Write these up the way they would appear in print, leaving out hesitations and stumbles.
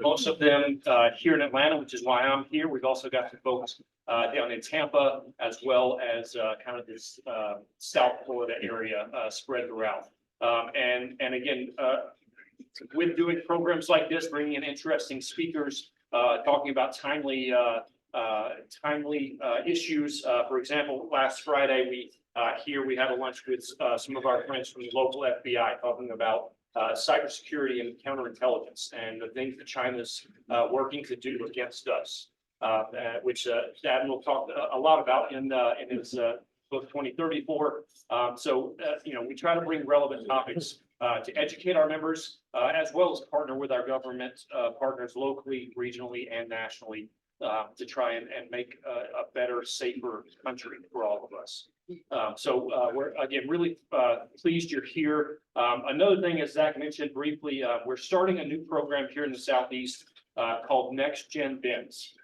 Most of them here in Atlanta, which is why I'm here. We've also got some folks down in Tampa, as well as kind of this South Florida area spread throughout. And again, with doing programs like this, bringing in interesting speakers, talking about timely issues. For example, last Friday, we had a lunch with some of our friends from the local FBI talking about cybersecurity and counterintelligence and the things that China's working to do against us, which the Admiral talked a lot about in his book 2034. We try to bring relevant topics to educate our members, as well as partner with our government partners locally, regionally, and nationally to try and make a better, safer country for all of us. We're again really pleased you're here. Another thing, as Zach mentioned briefly, we're starting a new program here in the Southeast called Next Gen BINs.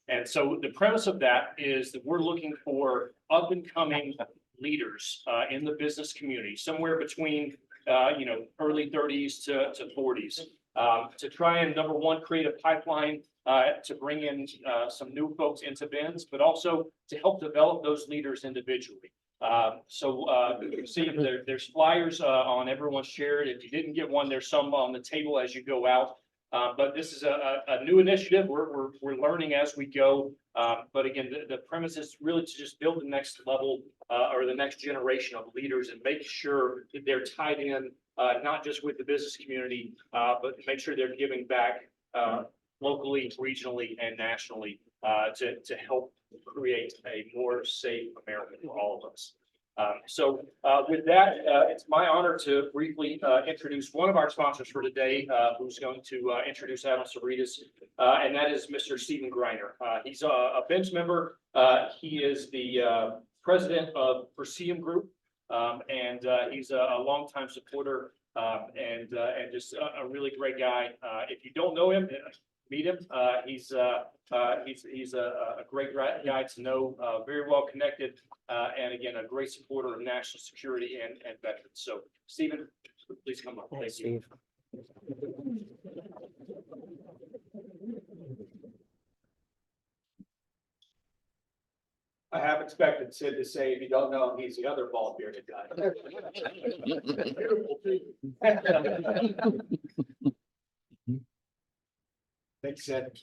And so the premise of that is that we're looking for up and coming leaders in the business community, somewhere between early 30s to 40s, to try and, number one, create a pipeline to bring in some new folks into BINs, but also to help develop those leaders individually. You see there's flyers on everyone's chair. If you didn't get one, there's some on the table as you go out. But this is a new initiative. We're learning as we go. But again, the premise is really to just build the next level or the next generation of leaders and make sure that they're tied in, not just with the business community, but make sure they're giving back locally, regionally, and nationally to help create a more safe America for all of us. With that, it's my honor to briefly introduce one of our sponsors for today, who's going to introduce Admiral Stavridis, and that is Mr. Stephen Greiner. He's a bench member. He is the president of Perseum Group, and he's a longtime supporter and just a really great guy. If you don't know him, meet him. He's a great guy to know, very well connected, and again, a great supporter of national security and veterans. So, Stephen, please come up. Thank you. I have expected Sid to say, if you don't know him, he's the other bald bearded guy. Thanks, Sid.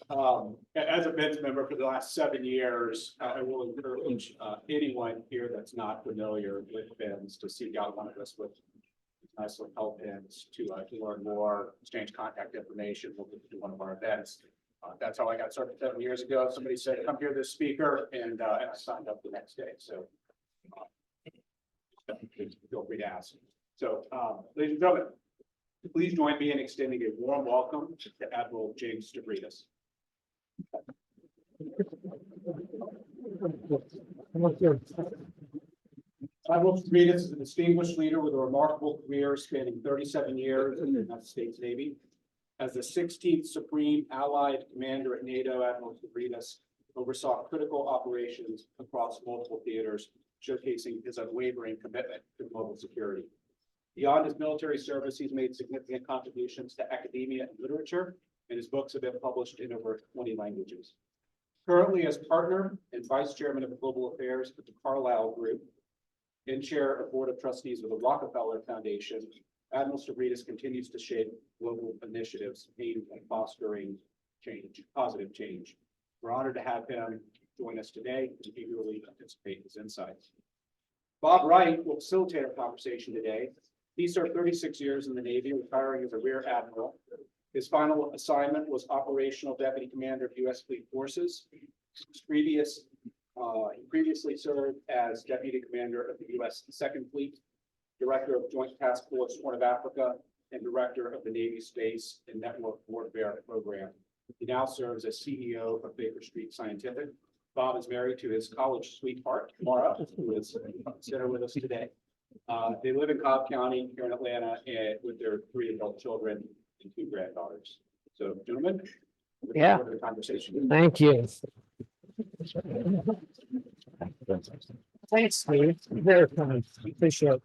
As a bench member for the last 7 years, I will encourage anyone here that's not familiar with BINs to seek out one of us with nice little help BINs to learn more, exchange contact information. We'll do one of our events. That's how I got started 7 years ago. Somebody said, come hear this speaker, and I signed up the next day. So feel free to ask. So, ladies and gentlemen, please join me in extending a warm welcome to Admiral Jim Stavridis. Admiral Stavridis is a distinguished leader with a remarkable career spanning 37 years in the United States Navy. As the 16th Supreme Allied Commander at NATO, Admiral Stavridis oversaw critical operations across multiple theaters, showcasing his unwavering commitment to global security. Beyond his military service, he's made significant contributions to academia and literature, and his books have been published in over 20 languages. Currently, as partner and vice chairman of global affairs at the Carlyle Group and chair of board of trustees of the Rockefeller Foundation, Admiral Stavridis continues to shape global initiatives aimed at fostering change, positive change. We're honored to have him join us today and eagerly anticipate his insights. Bob Wright will facilitate our conversation today. He served 36 years in the Navy, retiring as a rear admiral. His final assignment was operational deputy commander of U.S. Fleet Forces. He previously served as deputy commander of the U.S. Second Fleet, director of Joint Task Force Horn of Africa, and director of the Navy Space and Network Warfare Program. He now serves as CEO of Baker Street Scientific. Bob is married to his college sweetheart, Mara, who is dinner with us today. They live in Cobb County here in Atlanta with their 3 adult children and 2 granddaughters. So, gentlemen, yeah, the conversation. Thank you. Thanks, Steve. Very kind. Appreciate it.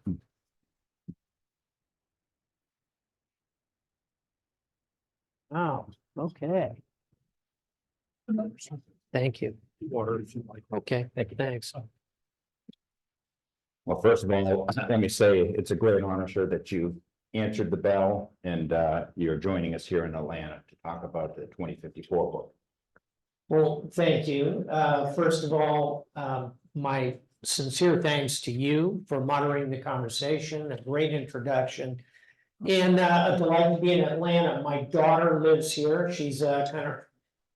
Wow, okay. Thank you. Water if you like. Okay, thanks. Well, first of all, let me say it's a great honor, sir, that you answered the bell and you're joining us here in Atlanta to talk about the 2054 book. Well, thank you. First of all, my sincere thanks to you for moderating the conversation, a great introduction. And a delight to be in Atlanta. My daughter lives here. She's kind of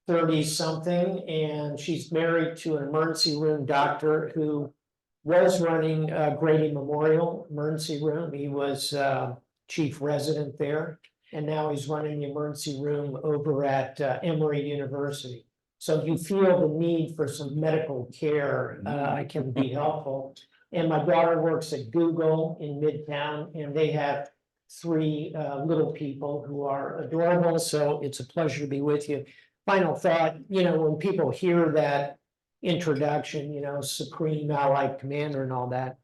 30-something, and she's married to an emergency room doctor who was running Grady Memorial Emergency Room. He was chief resident there, and now he's running the emergency room over at Emory University. So you feel the need for some medical care, I can be helpful. And my daughter works at Google in Midtown, and they have 3 little people who are adorable. So it's a pleasure to be with you. Final thought, when people hear that introduction, Supreme Allied Commander and all that,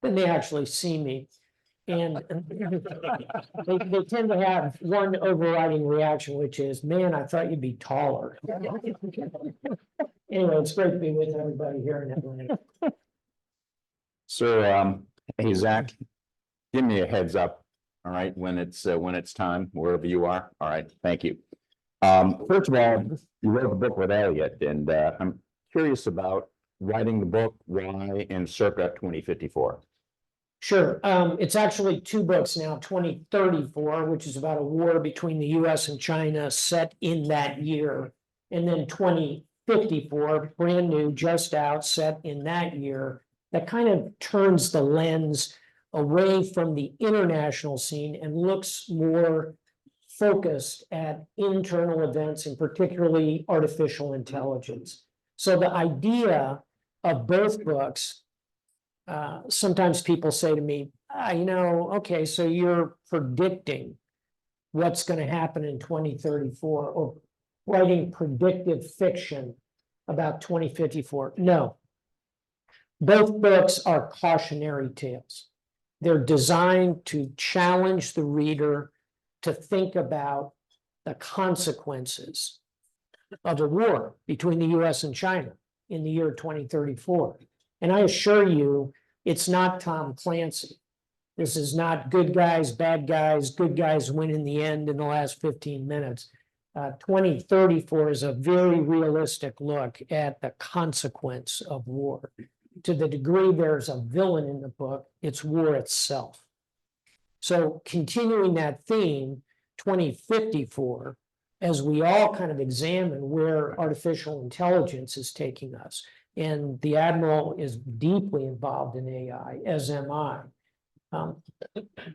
then they actually see me. And they tend to have one overriding reaction, which is, man, I thought you'd be taller. Anyway, it's great to be with everybody here in Atlanta. So, hey, Zach, give me a heads up, all right, when it's time, wherever you are. All right, thank you. First of all, you wrote the book with Elliot, and I'm curious about writing the book, why, and circa 2054. Sure. It's actually 2 books now, 2034, which is about a war between the US and China set in that year. And then 2054, brand new, just out, set in that year, that kind of turns the lens away from the international scene and looks more focused at internal events and particularly artificial intelligence. So the idea of both books, sometimes people say to me, okay, so you're predicting what's going to happen in 2034 or writing predictive fiction about 2054. No, both books are cautionary tales. They're designed to challenge the reader to think about the consequences of a war between the US and China in the year 2034. And I assure you, it's not Tom Clancy. This is not good guys, bad guys, good guys win in the end in the last 15 minutes. 2034 is a very realistic look at the consequence of war. To the degree there's a villain in the book, it's war itself. So continuing that theme, 2054, as we all kind of examine where artificial intelligence is taking us, and the Admiral is deeply involved in AI, as am I.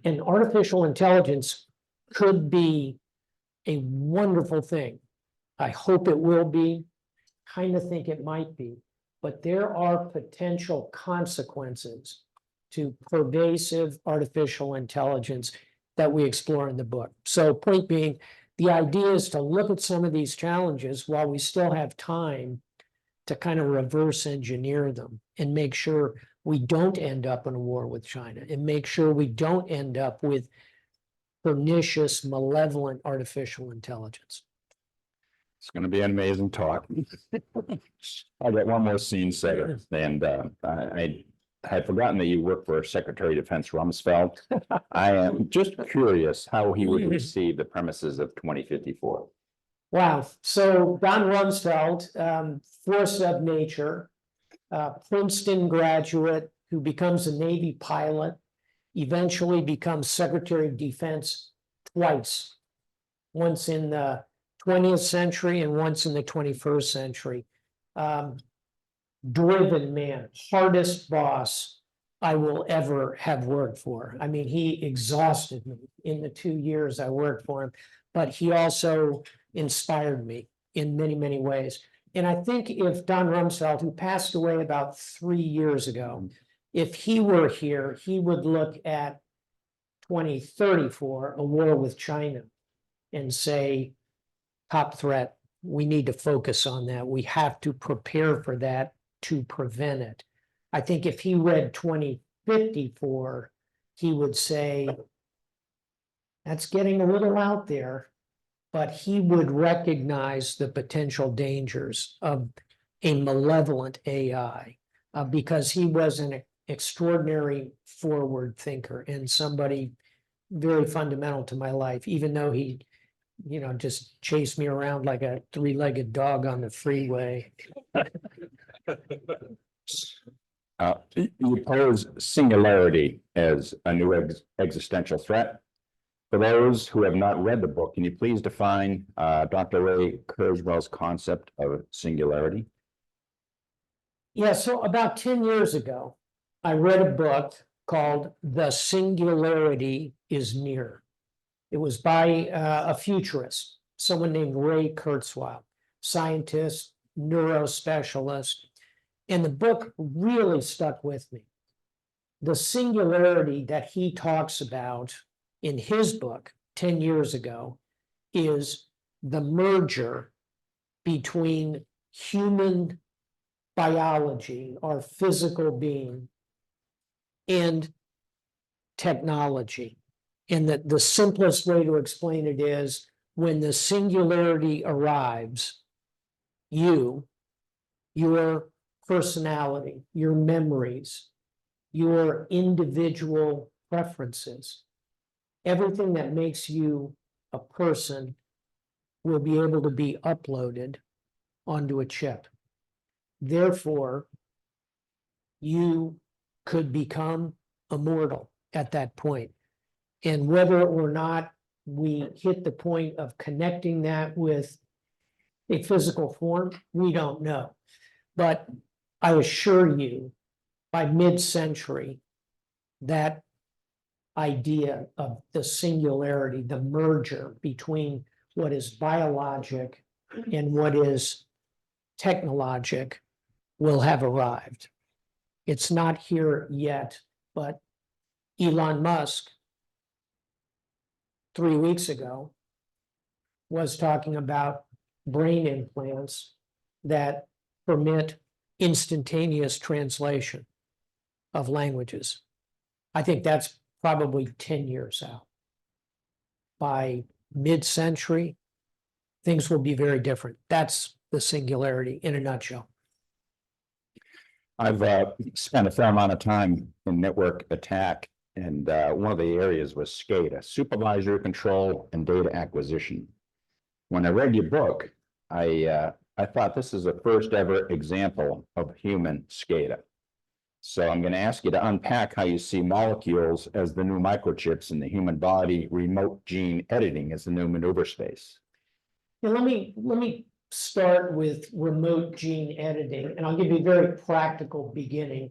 And artificial intelligence could be a wonderful thing. I hope it will be, kind of think it might be, but there are potential consequences to pervasive artificial intelligence that we explore in the book. So point being, the idea is to look at some of these challenges while we still have time to kind of reverse engineer them and make sure we don't end up in a war with China and make sure we don't end up with pernicious, malevolent artificial intelligence. It's going to be an amazing talk. I got one more scene set, and I had forgotten that you work for Secretary of Defense Rumsfeld. I am just curious how he would receive the premises of 2054. Wow. So Don Rumsfeld, force of nature, Princeton graduate who becomes a Navy pilot, eventually becomes Secretary of Defense twice, once in the 20th century and once in the 21st century. Driven man, hardest boss I will ever have worked for. I mean, he exhausted me in the 2 years I worked for him, but he also inspired me in many, many ways. And I think if Don Rumsfeld, who passed away about 3 years ago, if he were here, he would look at 2034, a war with China, and say, top threat, we need to focus on that. We have to prepare for that to prevent it. I think if he read 2054, he would say, that's getting a little out there. but he would recognize the potential dangers of a malevolent AI, because he was an extraordinary forward thinker and somebody very fundamental to my life, even though he, just chased me around like a three-legged dog on the freeway. You pose singularity as a new existential threat. For those who have not read the book, can you please define Dr. Ray Kurzweil's concept of singularity? Yeah, so about 10 years ago, I read a book called The Singularity is Near. It was by a futurist, someone named Ray Kurzweil, scientist, neurospecialist, and the book really stuck with me. The singularity that he talks about in his book 10 years ago is the merger between human biology, our physical being, and technology. And that the simplest way to explain it is when the singularity arrives, your personality, your memories, your individual preferences, everything that makes you a person will be able to be uploaded onto a chip. Therefore, you could become immortal at that point. And whether or not we hit the point of connecting that with a physical form, we don't know. But I assure you, by mid-century, that idea of the singularity, the merger between what is biologic and what is technologic will have arrived. It's not here yet, but Elon Musk 3 weeks ago was talking about brain implants that permit instantaneous translation of languages. I think that's probably 10 years out. By mid-century, things will be very different. That's the singularity in a nutshell. I've spent a fair amount of time in network attack, and one of the areas was SCADA, supervisory control and data acquisition. When I read your book, I thought this is the first ever example of human SCADA. So I'm going to ask you to unpack how you see molecules as the new microchips in the human body, remote gene editing as the new maneuver space. Yeah, let me start with remote gene editing, and I'll give you a very practical beginning.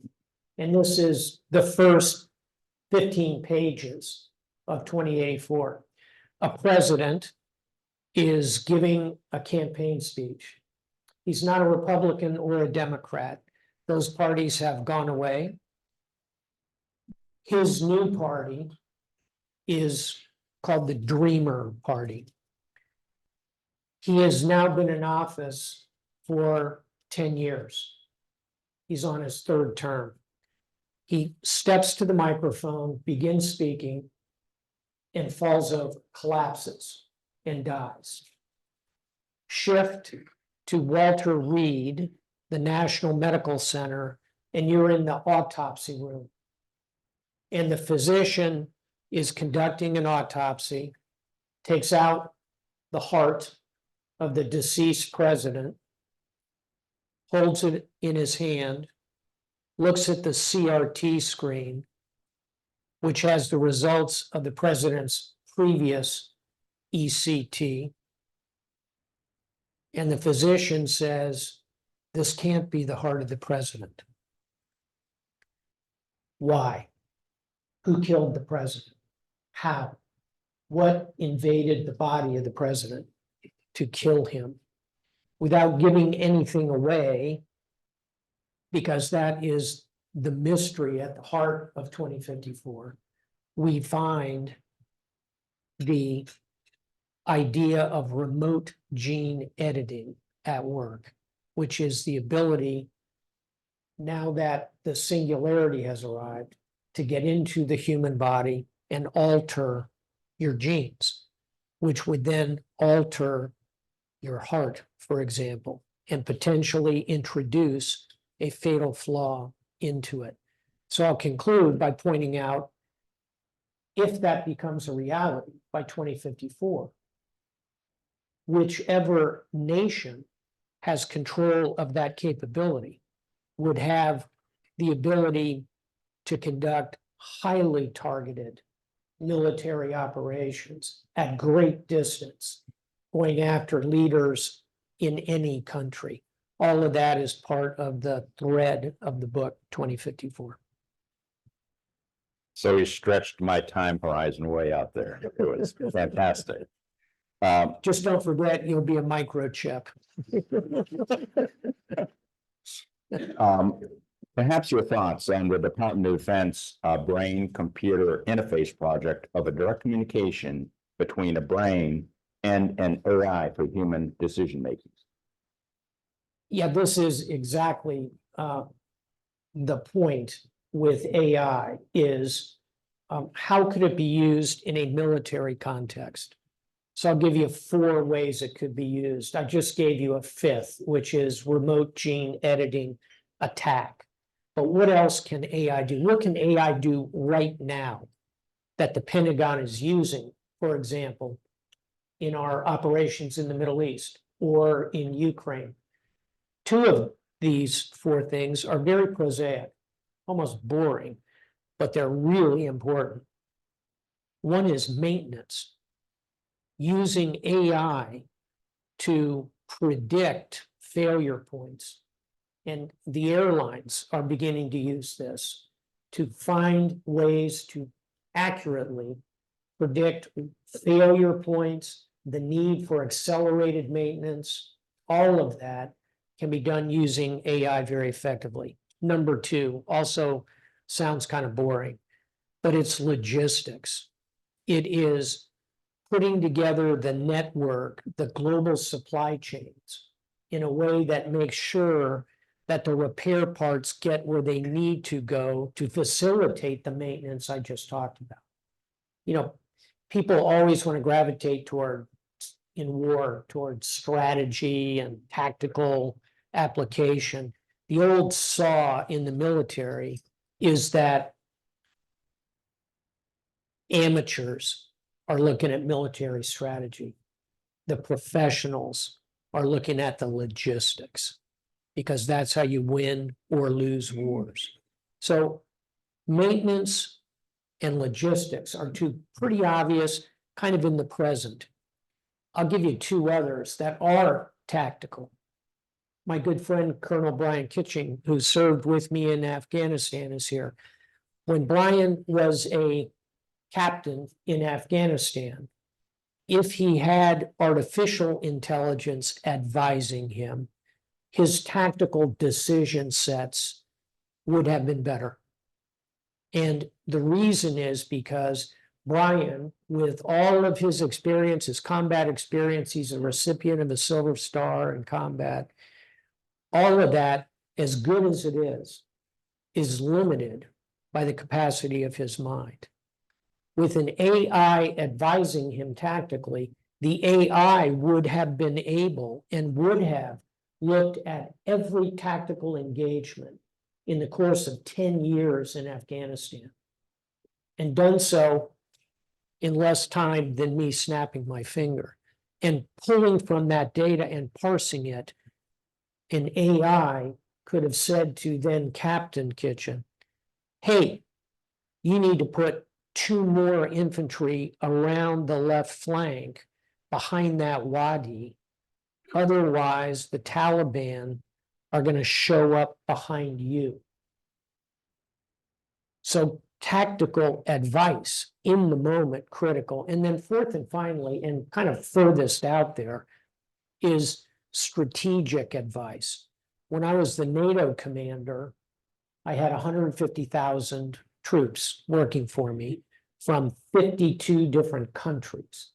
And this is the first 15 pages of 2084. A president is giving a campaign speech. He's not a Republican or a Democrat. Those parties have gone away. His new party is called the Dreamer Party. He has now been in office for 10 years. He's on his third term. He steps to the microphone, begins speaking, and falls over, collapses, and dies. Shift to Walter Reed, the National Medical Center, and you're in the autopsy room. And the physician is conducting an autopsy, takes out the heart of the deceased president, holds it in his hand, looks at the CRT screen, which has the results of the president's previous ECT. And the physician says, "This can't be the heart of the president." Why? Who killed the president? How? What invaded the body of the president to kill him? Without giving anything away, because that is the mystery at the heart of 2054, we find the idea of remote gene editing at work, which is the ability, now that the singularity has arrived, to get into the human body and alter your genes, which would then alter your heart, for example, and potentially introduce a fatal flaw into it. So I'll conclude by pointing out, if that becomes a reality by 2054, whichever nation has control of that capability would have the ability to conduct highly targeted military operations at great distance, going after leaders in any country. All of that is part of the thread of the book 2054. So you stretched my time horizon way out there. It was fantastic. Just don't forget, you'll be a microchip. Perhaps your thoughts on the Department of Defense brain-computer interface project of a direct communication between a brain and an AI for human decision-making. Yeah, this is exactly the point with AI is how could it be used in a military context? So I'll give you 4 ways it could be used. I just gave you a 5th, which is remote gene editing attack. But what else can AI do? What can AI do right now that the Pentagon is using, for example, in our operations in the Middle East or in Ukraine? 2 of these 4 things are very prosaic, almost boring, but they're really important. One is maintenance, using AI to predict failure points. And the airlines are beginning to use this to find ways to accurately predict failure points, the need for accelerated maintenance. All of that can be done using AI very effectively. Number 2 also sounds kind of boring, but it's logistics. It is putting together the network, the global supply chains in a way that makes sure that the repair parts get where they need to go to facilitate the maintenance I just talked about. You know, people always want to gravitate toward, in war, towards strategy and tactical application. The old saw in the military is that amateurs are looking at military strategy. The professionals are looking at the logistics, because that's how you win or lose wars. So maintenance and logistics are 2 pretty obvious, kind of in the present. I'll give you 2 others that are tactical. My good friend, Colonel Brian Kitching, who served with me in Afghanistan, is here. When Brian was a captain in Afghanistan, if he had artificial intelligence advising him, his tactical decision sets would have been better. And the reason is because Brian, with all of his experience, his combat experience, he's a recipient of the Silver Star in combat, all of that, as good as it is limited by the capacity of his mind. With an AI advising him tactically, the AI would have been able and would have looked at every tactical engagement in the course of 10 years in Afghanistan and done so in less time than me snapping my finger. And pulling from that data and parsing it, an AI could have said to then Captain Kitchen, hey, you need to put 2 more infantry around the left flank behind that wadi. Otherwise, the Taliban are going to show up behind you. So tactical advice in the moment, critical. And then 4th and finally, and kind of furthest out there, is strategic advice. When I was the NATO commander, I had 150,000 troops working for me from 52 different countries.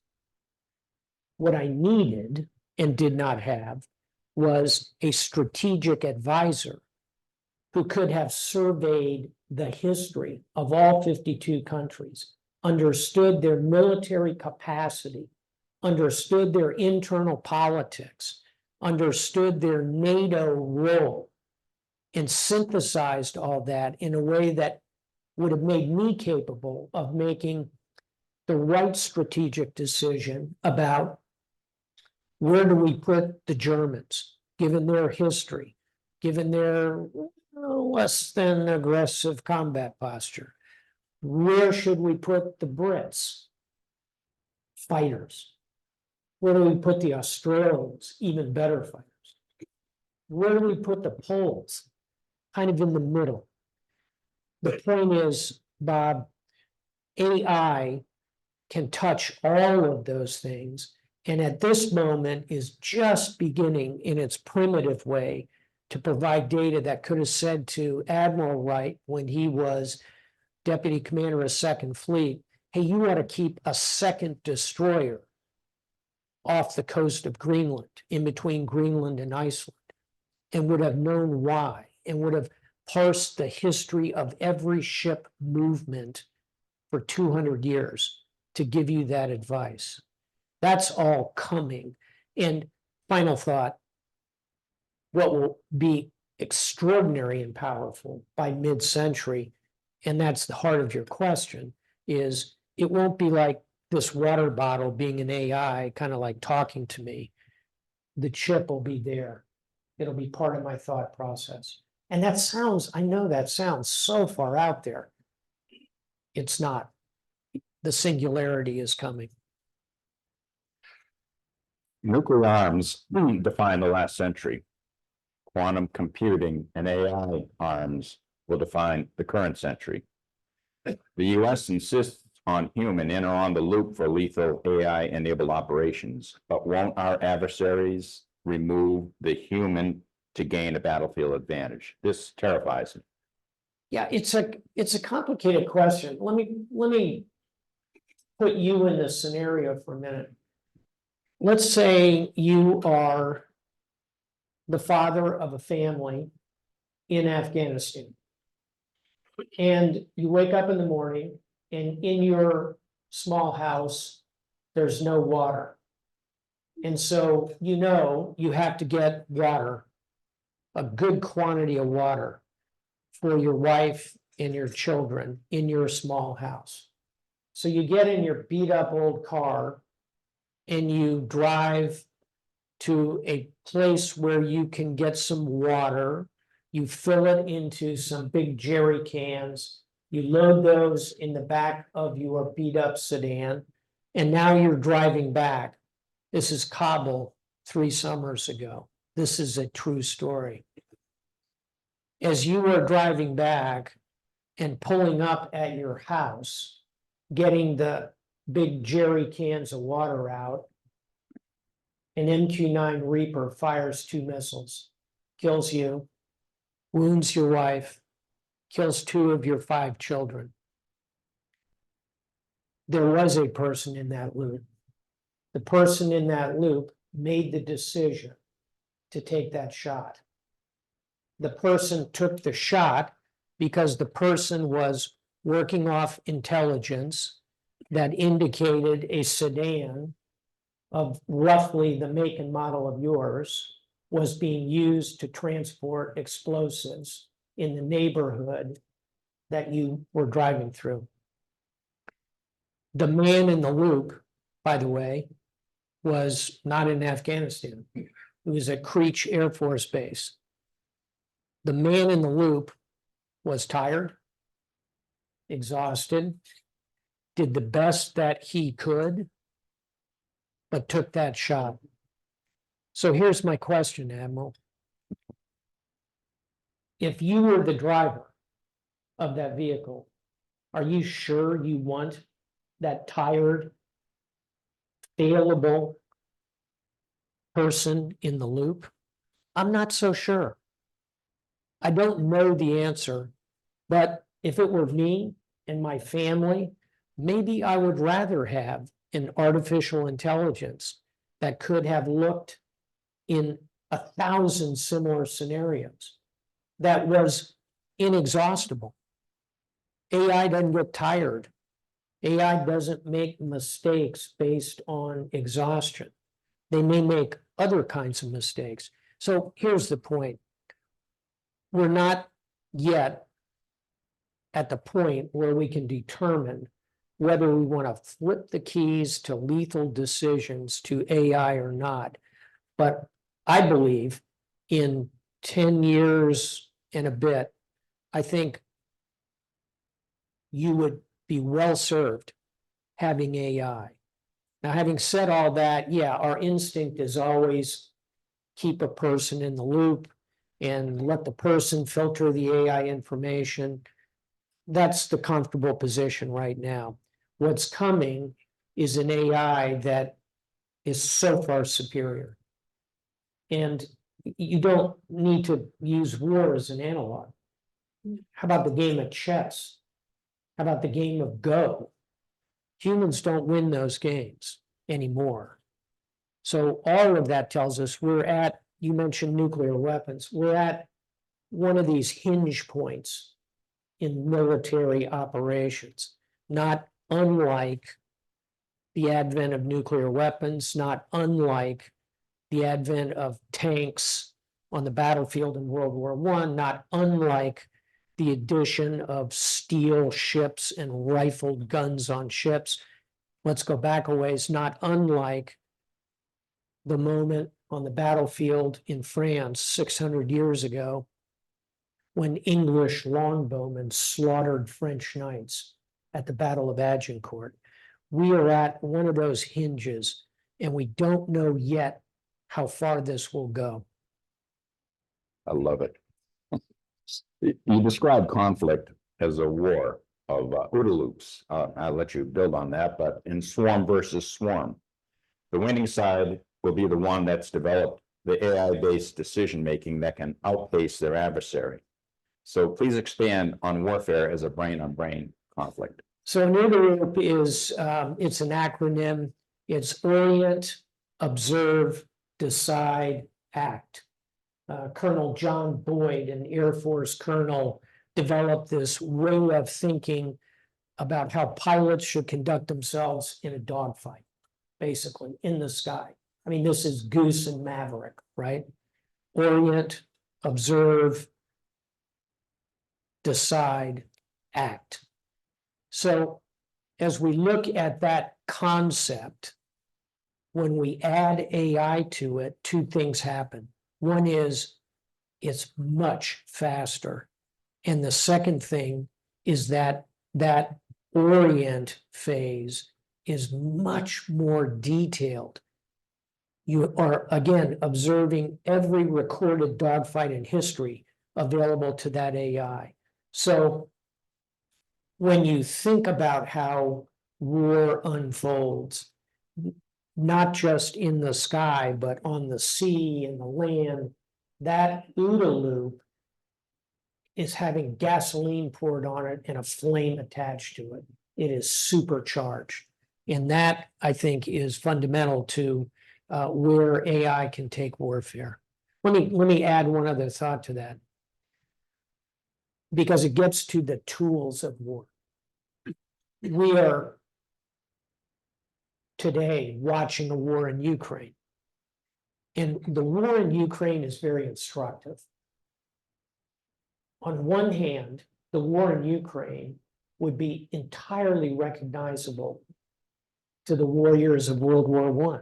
What I needed and did not have was a strategic advisor who could have surveyed the history of all 52 countries, understood their military capacity, understood their internal politics, understood their NATO role, and synthesized all that in a way that would have made me capable of making the right strategic decision about where do we put the Germans, given their history, given their less than aggressive combat posture. Where should we put the Brits? Fighters. Where do we put the Australians? Even better fighters. Where do we put the Poles? Kind of in the middle. The point is, Bob, AI can touch all of those things, and at this moment is just beginning in its primitive way to provide data that could have said to Admiral Wright when he was Deputy Commander of Second Fleet, hey, you ought to keep a second destroyer off the coast of Greenland, in between Greenland and Iceland, and would have known why, and would have parsed the history of every ship movement for 200 years to give you that advice. That's all coming. And final thought, what will be extraordinary and powerful by mid-century, and that's the heart of your question, is it won't be like this water bottle being an AI, kind of like talking to me. The chip will be there. It'll be part of my thought process. And that sounds, I know that sounds so far out there. It's not. The singularity is coming. Nuclear arms define the last century. Quantum computing and AI arms will define the current century. The US insists on human in or on the loop for lethal AI-enabled operations, but won't our adversaries remove the human to gain a battlefield advantage? This terrifies me. Yeah, it's a complicated question. Let me put you in this scenario for a minute. Let's say you are the father of a family in Afghanistan. And you wake up in the morning and in your small house, there's no water. And so you have to get water, a good quantity of water for your wife and your children in your small house. So you get in your beat up old car and you drive to a place where you can get some water. You fill it into some big jerry cans. You load those in the back of your beat up sedan. And now you're driving back. This is Kabul 3 summers ago. This is a true story. As you are driving back and pulling up at your house, getting the big jerry cans of water out, an MQ-9 Reaper fires 2 missiles, kills you, wounds your wife, kills 2 of your 5 children. There was a person in that loop. The person in that loop made the decision to take that shot. The person took the shot because the person was working off intelligence that indicated a sedan of roughly the make and model of yours was being used to transport explosives in the neighborhood that you were driving through. The man in the loop, by the way, was not in Afghanistan. It was at Creech Air Force Base. The man in the loop was tired, exhausted, did the best that he could, but took that shot. So here's my question, Admiral. If you were the driver of that vehicle, are you sure you want that tired, failable person in the loop? I'm not so sure. I don't know the answer, but if it were me and my family, maybe I would rather have an artificial intelligence that could have looked in 1,000 similar scenarios that was inexhaustible. AI doesn't get tired AI doesn't make mistakes based on exhaustion. They may make other kinds of mistakes. So here's the point. We're not yet at the point where we can determine whether we want to flip the keys to lethal decisions to AI or not. But I believe in 10 years and a bit, I think you would be well served having AI. Now, having said all that, yeah, our instinct is always keep a person in the loop and let the person filter the AI information. That's the comfortable position right now. What's coming is an AI that is so far superior. And you don't need to use war as an analog. How about the game of chess? How about the game of Go? Humans don't win those games anymore. So all of that tells us we're at, you mentioned nuclear weapons, we're at one of these hinge points in military operations, not unlike the advent of nuclear weapons, not unlike the advent of tanks on the battlefield in World War I, not unlike the addition of steel ships and rifled guns on ships. Let's go back a ways, not unlike the moment on the battlefield in France 600 years ago when English longbowmen slaughtered French knights at the Battle of Agincourt. We are at one of those hinges, and we don't know yet how far this will go. I love it. You describe conflict as a war of OODA loops. I'll let you build on that, but in swarm versus swarm, the winning side will be the one that's developed the AI-based decision-making that can outpace their adversary. So please expand on warfare as a brain-on-brain conflict. So an OODA loop is, it's an acronym. It's orient, observe, decide, act. Colonel John Boyd, an Air Force colonel, developed this way of thinking about how pilots should conduct themselves in a dogfight, basically, in the sky. I mean, this is Goose and Maverick, right? Orient, observe, decide, act. So as we look at that concept, when we add AI to it, two things happen. One is it's much faster. And the second thing is that that orient phase is much more detailed. You are, again, observing every recorded dogfight in history available to that AI. So when you think about how war unfolds, not just in the sky, but on the sea and the land, that OODA loop is having gasoline poured on it and a flame attached to it. It is supercharged. And that, I think, is fundamental to where AI can take warfare. Let me add one other thought to that, because it gets to the tools of war. We are today watching a war in Ukraine. And the war in Ukraine is very instructive. On one hand, the war in Ukraine would be entirely recognizable to the warriors of World War I.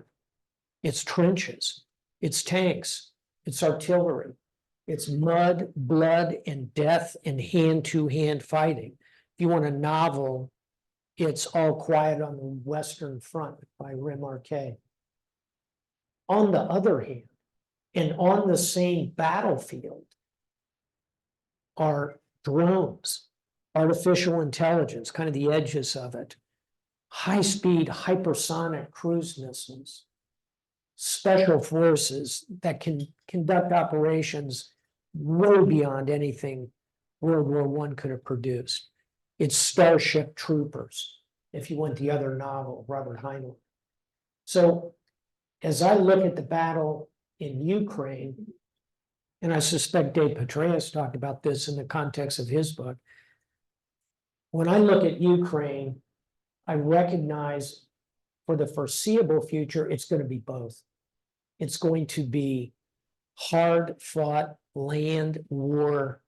It's trenches, it's tanks, it's artillery, it's mud, blood, and death, and hand-to-hand fighting. If you want a novel, it's All Quiet on the Western Front by Remarque. On the other hand, and on the same battlefield, are drones, artificial intelligence, kind of the edges of it, high-speed hypersonic cruise missiles, special forces that can conduct operations way beyond anything World War I could have produced. It's Starship Troopers, if you want the other novel, Robert Heinlein. So as I look at the battle in Ukraine, and I suspect Dave Petraeus talked about this in the context of his book, when I look at Ukraine, I recognize for the foreseeable future, it's going to be both. It's going to be hard-fought land war,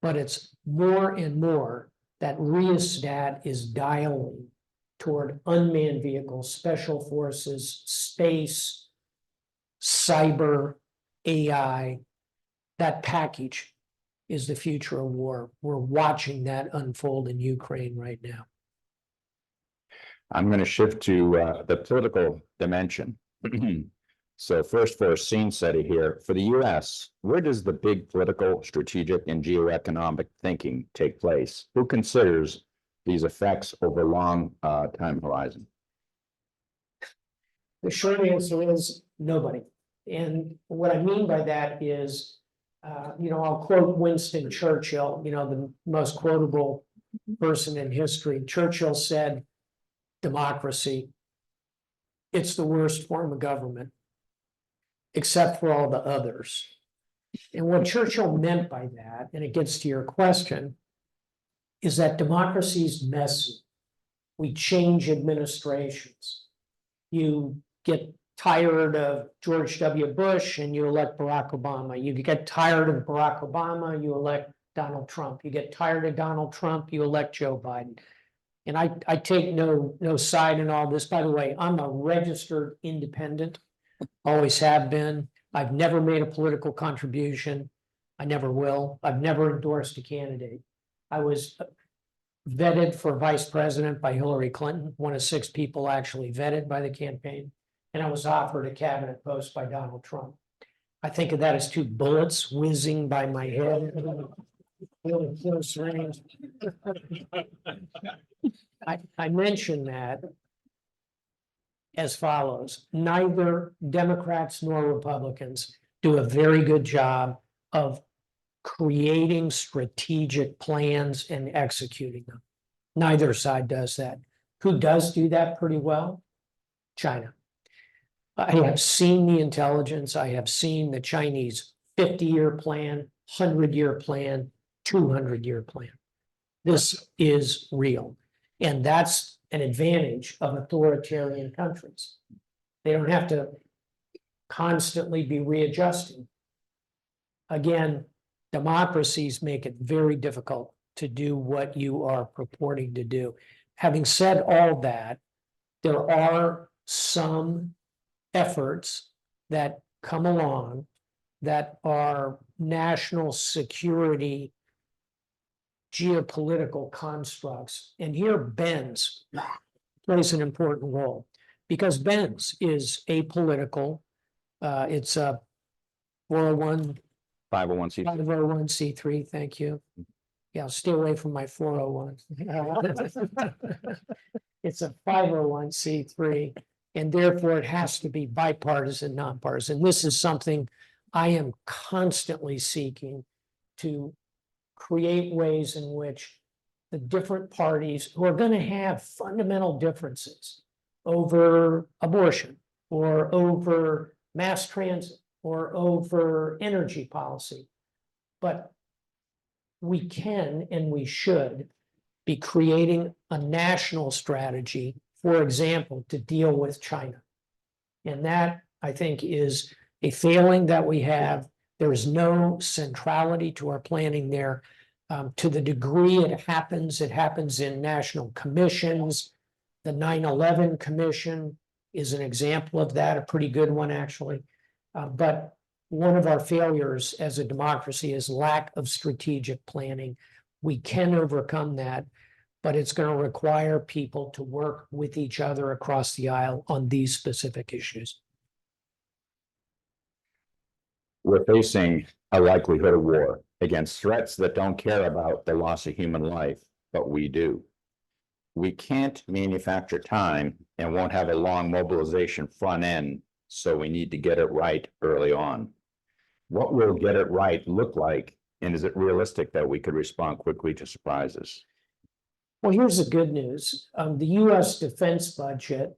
but it's more and more that rheostat is dialing toward unmanned vehicles, special forces, space, cyber, AI. That package is the future of war. We're watching that unfold in Ukraine right now. I'm going to shift to the political dimension. So first, for a scene setter here, for the US, where does the big political, strategic, and geoeconomic thinking take place? Who considers these effects over a long time horizon? The short answer is nobody. And what I mean by that is, I'll quote Winston Churchill, the most quotable person in history. Churchill said, democracy, it's the worst form of government, except for all the others. And what Churchill meant by that, and it gets to your question, is that democracy is messy. We change administrations. You get tired of George W. Bush and you elect Barack Obama. You get tired of Barack Obama, you elect Donald Trump. You get tired of Donald Trump, you elect Joe Biden. And I take no side in all this. By the way, I'm a registered independent, always have been. I've never made a political contribution. I never will. I've never endorsed a candidate. I was vetted for vice president by Hillary Clinton, one of 6 people actually vetted by the campaign. And I was offered a cabinet post by Donald Trump. I think of that as 2 bullets whizzing by my head. Really close range. I mention that as follows: neither Democrats nor Republicans do a very good job of creating strategic plans and executing them. Neither side does that. Who does do that pretty well? China. I have seen the intelligence. I have seen the Chinese 50-year plan, 100-year plan, 200-year plan. This is real. And that's an advantage of authoritarian countries. They don't have to constantly be readjusting. Again, democracies make it very difficult to do what you are purporting to do. Having said all that, there are some efforts that come along that are national security geopolitical constructs. And here BENS plays an important role because BENS is apolitical. It's a 401 501c3. 501c3, thank you. Yeah, I'll stay away from my 401. It's a 501c3, and therefore it has to be bipartisan, nonpartisan. This is something I am constantly seeking to create ways in which the different parties who are going to have fundamental differences over abortion or over mass transit or over energy policy, but we can and we should be creating a national strategy, for example, to deal with China. And that, I think, is a failing that we have. There is no centrality to our planning there. To the degree it happens in national commissions. The 9/11 Commission is an example of that, a pretty good one, actually. But one of our failures as a democracy is lack of strategic planning. We can overcome that, but it's going to require people to work with each other across the aisle on these specific issues. We're facing a likelihood of war against threats that don't care about the loss of human life, but we do. We can't manufacture time and won't have a long mobilization front end, so we need to get it right early on. What will get it right look like, and is it realistic that we could respond quickly to surprises? Well, here's the good news. The US defense budget,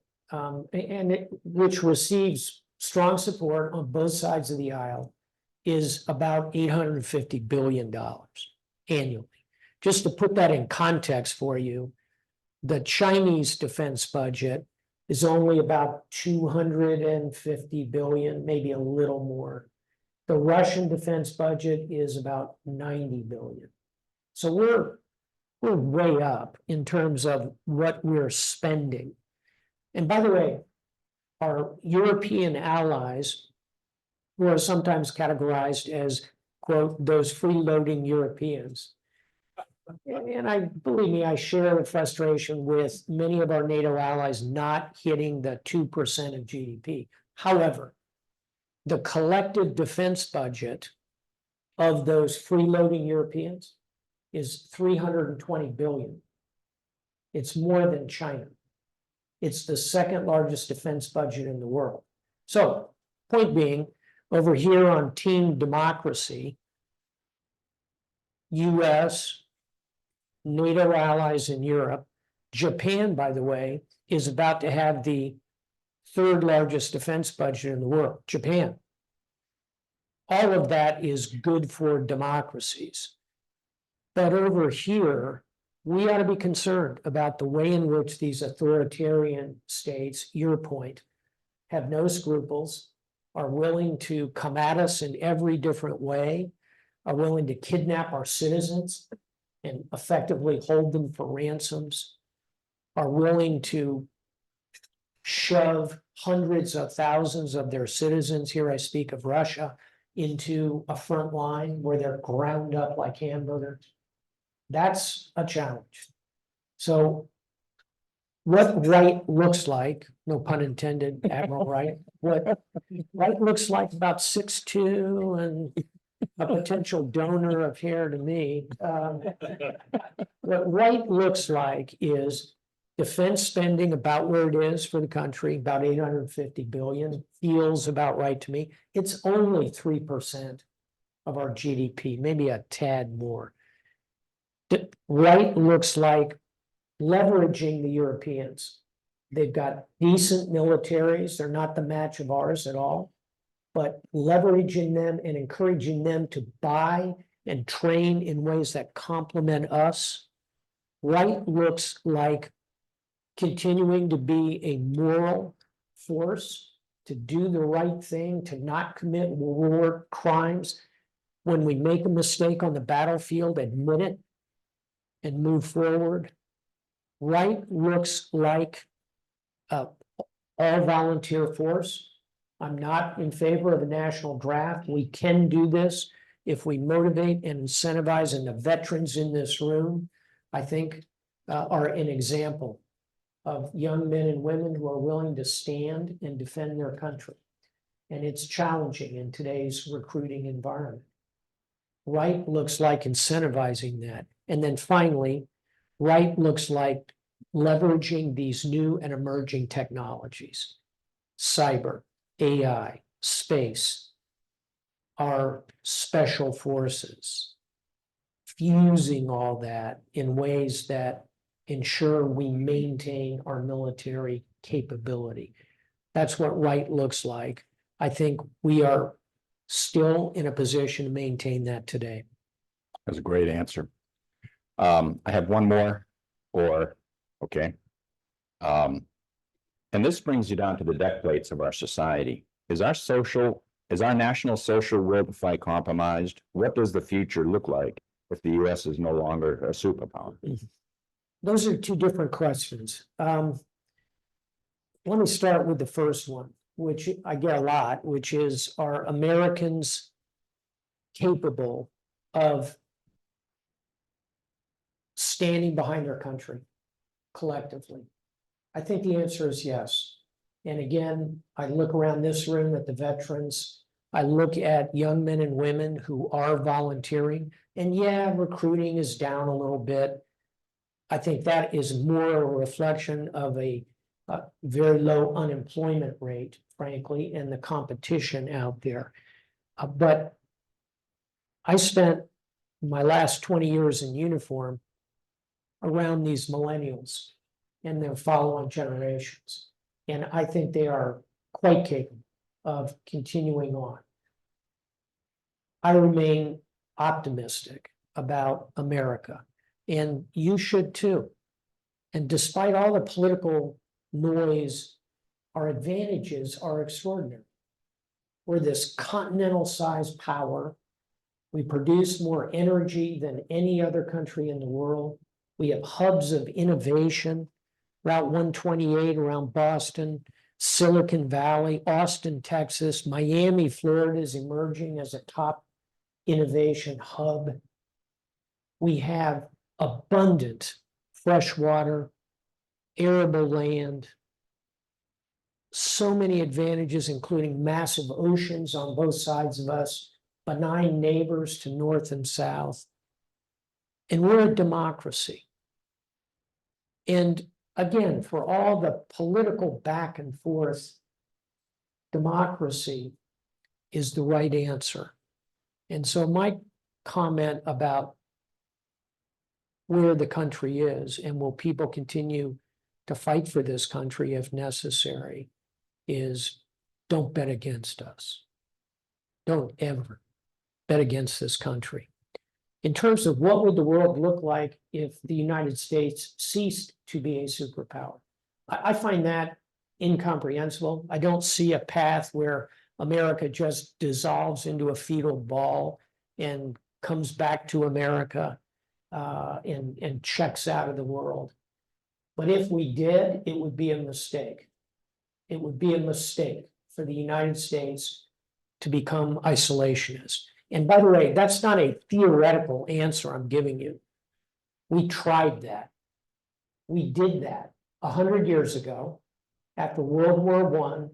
which receives strong support on both sides of the aisle, is about $850 billion annually. Just to put that in context for you, The Chinese defense budget is only about 250 billion, maybe a little more. The Russian defense budget is about 90 billion. So we're way up in terms of what we're spending. And by the way, our European allies, who are sometimes categorized as, quote, those freeloading Europeans. And believe me, I share the frustration with many of our NATO allies not hitting the 2% of GDP. However, the collective defense budget of those freeloading Europeans is 320 billion. It's more than China. It's the second largest defense budget in the world. So, point being, over here on team democracy, US, NATO allies in Europe, Japan, by the way, is about to have the third largest defense budget in the world, Japan. All of that is good for democracies. But over here, we ought to be concerned about the way in which these authoritarian states, your point, have no scruples, are willing to come at us in every different way, are willing to kidnap our citizens and effectively hold them for ransoms, are willing to shove hundreds of thousands of their citizens, here I speak of Russia, into a front line where they're ground up like hamburgers. That's a challenge. So what right looks like, no pun intended, Admiral Wright, what right looks like about 6'2" and a potential donor of hair to me. What right looks like is defense spending about where it is for the country, about 850 billion, feels about right to me. It's only 3% of our GDP, maybe a tad more. Right looks like leveraging the Europeans. They've got decent militaries. They're not the match of ours at all, but leveraging them and encouraging them to buy and train in ways that complement us. Right looks like continuing to be a moral force, to do the right thing, to not commit war crimes. When we make a mistake on the battlefield, admit it and move forward. Right looks like all volunteer force. I'm not in favor of a national draft. We can do this if we motivate and incentivize, and the veterans in this room, I think, are an example of young men and women who are willing to stand and defend their country. And it's challenging in today's recruiting environment. Right looks like incentivizing that. And then finally, right looks like leveraging these new and emerging technologies, cyber, AI, space, our special forces, fusing all that in ways that ensure we maintain our military capability. That's what right looks like. I think we are still in a position to maintain that today. That's a great answer. I have one more, okay. And this brings you down to the deck plates of our society. Is our national social will to fight compromised? What does the future look like if the US is no longer a superpower? Those are two different questions. Let me start with the first one, which I get a lot, which is, are Americans capable of standing behind our country collectively? I think the answer is yes. And again, I look around this room at the veterans. I look at young men and women who are volunteering. And yeah, recruiting is down a little bit. I think that is more a reflection of a very low unemployment rate, frankly, and the competition out there. But I spent my last 20 years in uniform around these millennials and their follow-on generations. And I think they are quite capable of continuing on. I remain optimistic about America, and you should too. And despite all the political noise, our advantages are extraordinary. We're this continental-sized power. We produce more energy than any other country in the world. We have hubs of innovation, Route 128 around Boston, Silicon Valley, Austin, Texas, Miami, Florida is emerging as a top innovation hub. We have abundant fresh water, arable land, so many advantages, including massive oceans on both sides of us, benign neighbors to north and south. And we're a democracy. And again, for all the political back and forth, democracy is the right answer. And so my comment about where the country is and will people continue to fight for this country if necessary is don't bet against us. Don't ever bet against this country. In terms of what would the world look like if the United States ceased to be a superpower, I find that incomprehensible. I don't see a path where America just dissolves into a fetal ball and comes back to America and checks out of the world. But if we did, it would be a mistake. It would be a mistake for the United States to become isolationist. And by the way, that's not a theoretical answer I'm giving you. We tried that. We did that 100 years ago after World War I.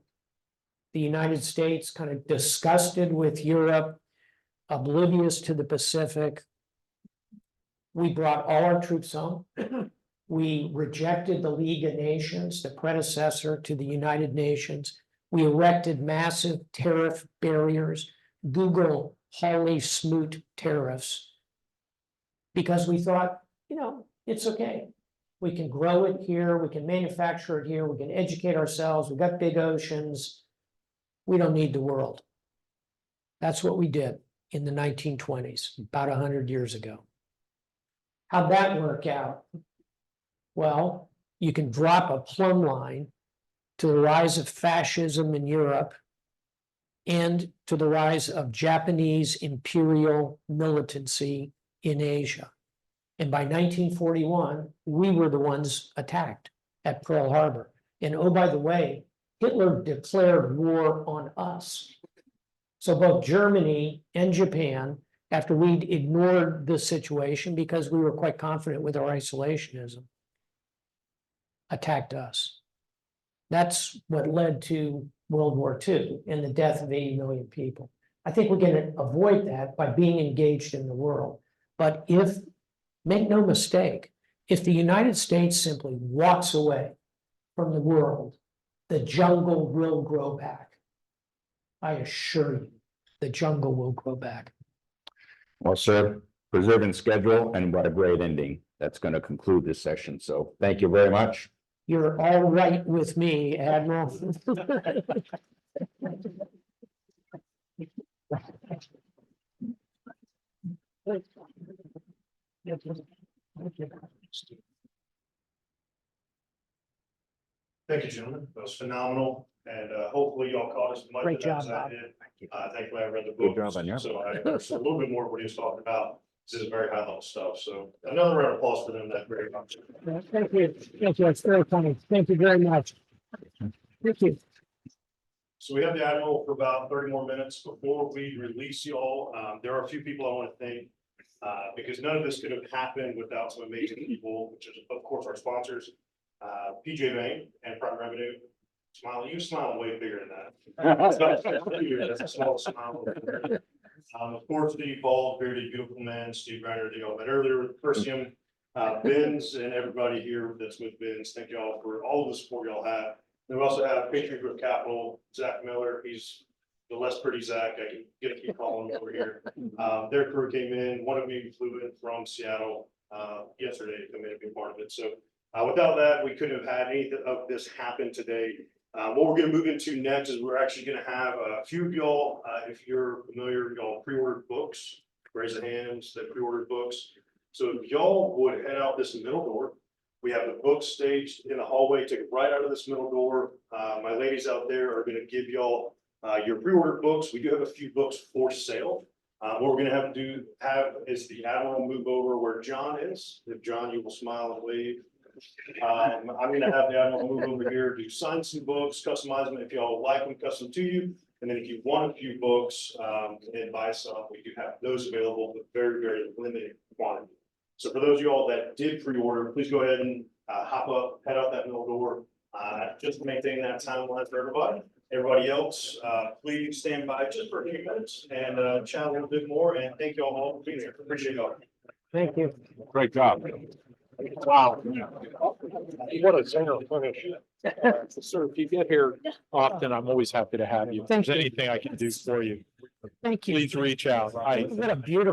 The United States, kind of disgusted with Europe, oblivious to the Pacific. We brought all our troops home. We rejected the League of Nations, the predecessor to the United Nations. We erected massive tariff barriers, Google Hawley Smoot tariffs, because we thought, it's okay. We can grow it here, we can manufacture it here, we can educate ourselves, we've got big oceans. We don't need the world. That's what we did in the 1920s, about 100 years ago. How'd that work out? Well, you can drop a plumb line to the rise of fascism in Europe and to the rise of Japanese imperial militancy in Asia. And by 1941, we were the ones attacked at Pearl Harbor. And oh, by the way, Hitler declared war on us. So both Germany and Japan, after we'd ignored the situation because we were quite confident with our isolationism, attacked us. That's what led to World War II and the death of 80 million people. I think we're going to avoid that by being engaged in the world. But make no mistake, if the United States simply walks away from the world, the jungle will grow back. I assure you, the jungle will grow back. Well, sir, preserving schedule, and what a great ending. That's going to conclude this session. So thank you very much. You're all right with me, Admiral. Thank you, gentlemen. That was phenomenal. And hopefully y'all caught as much Great of that as job, I Bob. did. Thankfully, I read the Good book. job on your So I understood a little bit more of what he was talking about. This is very high level stuff. So another round of applause for them. That's very much. Thank you. Thank you. It's very funny. Thank you very much. Thank you. So we have the Admiral for about 30 more minutes before we release you all. There are a few people I want to thank because none of this could have happened without some amazing people, which is, of course, our sponsors, PJ Bain and Prime Revenue. Smile, you smile way bigger than that. That's a small smile. Of course, the bald, bearded, beautiful man, Steve Reiner, that y'all met earlier with Persium, Benz, and everybody here that's with Benz. Thank y'all for all of the support y'all have. Then we also have Patriot Group Capital, Zach Miller. He's the less pretty Zach. I can keep calling him over here. Their crew came in. One of me flew in from Seattle yesterday to come in and be part of it. So without that, we couldn't have had any of this happen today. What we're going to move into next is we're actually going to have a few of y'all, if you're familiar, y'all pre-ordered books. Raise a hand that pre-ordered books. So if y'all would head out this middle door, We have the books staged in the hallway, take it right out of this middle door. My ladies out there are gonna give y'all your pre-ordered books. We do have a few books for sale. What we're gonna have is the Admiral move over where John is. If John, you will smile and wave. I'm gonna have the Admiral move over here, do sign some books, customize them if y'all like them custom to you. And then if you want a few books and buy some, we do have those available, but very, very limited quantity. So for those of y'all that did pre-order, please go ahead and hop up, head out that middle door, just to maintain that timeline for everybody. Everybody else, please stand by just for a few minutes and chat a little bit more. And thank you all for being here. Appreciate y'all. Thank you. Great job. Wow. What a singer finish. Sir, if you get here often, I'm always happy to have you. If Thank there's you. anything I can do for you, Thank you. please reach out. What a beautiful